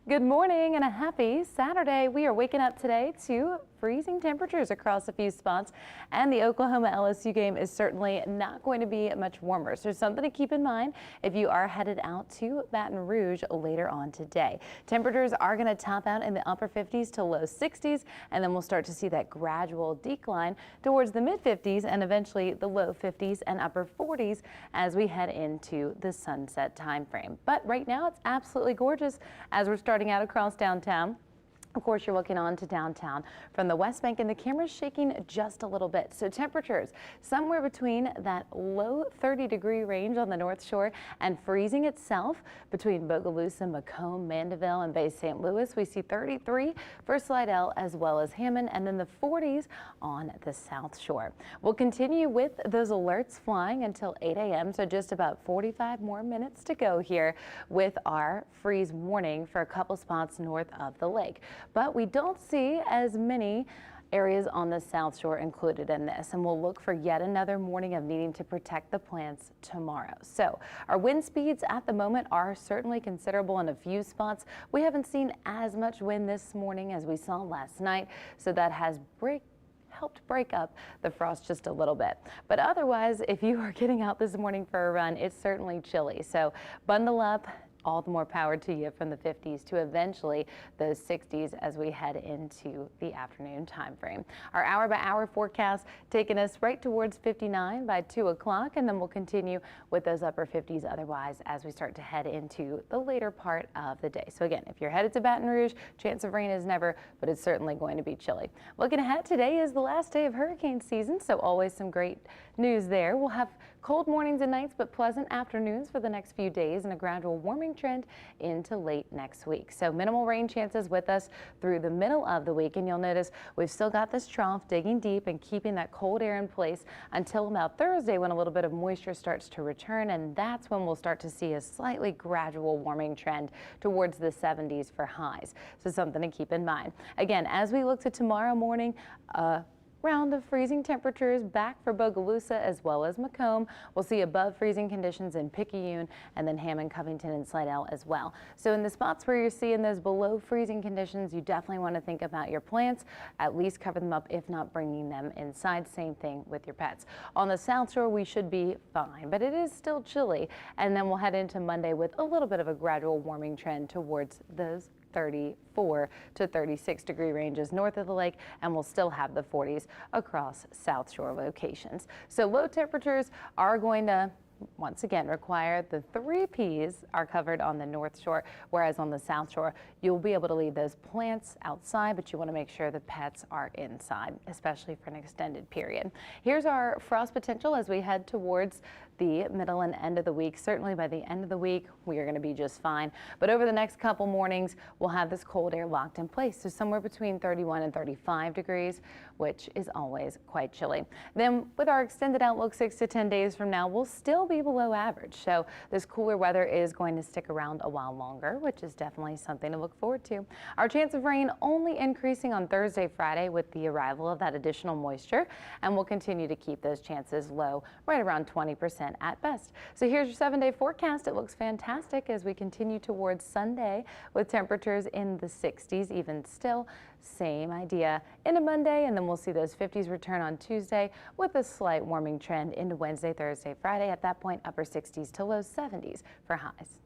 Good morning and a happy Saturday. We are waking up today to freezing temperatures across a few spots, and the Oklahoma LSU game is certainly not going to be much warmer. So something to keep in mind if you are headed out to Baton Rouge later on today. Temperatures are going to top out in the upper 50s to low 60s, and then we'll start to see that gradual decline towards the mid 50s and eventually the low 50s and upper 40s as we head into the sunset time frame. But right now it's absolutely gorgeous as we're starting out across downtown. Of course, you're looking on to downtown from the West Bank, and the camera's shaking just a little bit. So temperatures somewhere between that low 30-degree range on the North Shore and freezing itself between Bogalusa, Macomb, Mandeville, and Bay St. Louis. We see 33 for Slidell as well as Hammond, and then the 40s on the South Shore. We'll continue with those alerts flying until 8 a.m., so just about 45 more minutes to go here with our freeze warning for a couple spots north of the lake. But we don't see as many areas on the South Shore included in this, and we'll look for yet another morning of needing to protect the plants tomorrow. So our wind speeds at the moment are certainly considerable in a few spots. We haven't seen as much wind this morning as we saw last night, so that has helped break up the frost just a little bit. But otherwise, if you are getting out this morning for a run, it's certainly chilly. So bundle up. All the more power to you from the 50s to eventually those 60s as we head into the afternoon time frame. Our hour-by-hour forecast taking us right towards 59 by 2 o'clock, and then we'll continue with those upper 50s otherwise as we start to head into the later part of the day. So again, if you're headed to Baton Rouge, chance of rain is never, but it's certainly going to be chilly. Looking ahead, today is the last day of hurricane season, so always some great news there. We'll have cold mornings and nights, but pleasant afternoons for the next few days and a gradual warming trend into late next week. So minimal rain chances with us through the middle of the week, and you'll notice we've still got this trough digging deep and keeping that cold air in place until about Thursday, when a little bit of moisture starts to return, and that's when we'll start to see a slightly gradual warming trend towards the 70s for highs. So something to keep in mind. Again, as we look to tomorrow morning, round of freezing temperatures back for Bogalusa as well as Macomb. We'll see above freezing conditions in Picayune and then Hammond, Covington, and Slidell as well. So in the spots where you're seeing those below freezing conditions, you definitely want to think about your plants, at least cover them up, if not bringing them inside. Same thing with your pets. On the South Shore, we should be fine, but it is still chilly. And then we'll head into Monday with a little bit of a gradual warming trend towards those 34 to 36 degree ranges north of the lake, and we'll still have the 40s across South Shore locations. So low temperatures are going to once again require the 3 Ps are covered on the North Shore, whereas on the South Shore you'll be able to leave those plants outside, but you want to make sure the pets are inside, especially for an extended period. Here's our frost potential as we head towards the middle and end of the week. Certainly by the end of the week we are going to be just fine, but over the next couple mornings we'll have this cold air locked in place, so somewhere between 31 and 35 degrees, which is always quite chilly. Then with our extended outlook 6 to 10 days from now, we'll still be below average, so this cooler weather is going to stick around a while longer, which is definitely something to look forward to. Our chance of rain only increasing on Thursday, Friday with the arrival of that additional moisture, and we'll continue to keep those chances low, right around 20% at best. So here's your 7-day forecast. It looks fantastic as we continue towards Sunday with temperatures in the 60s. Even still, same idea into Monday, and then we'll see those 50s return on Tuesday with a slight warming trend into Wednesday, Thursday, Friday. At that point, upper 60s to low 70s for highs.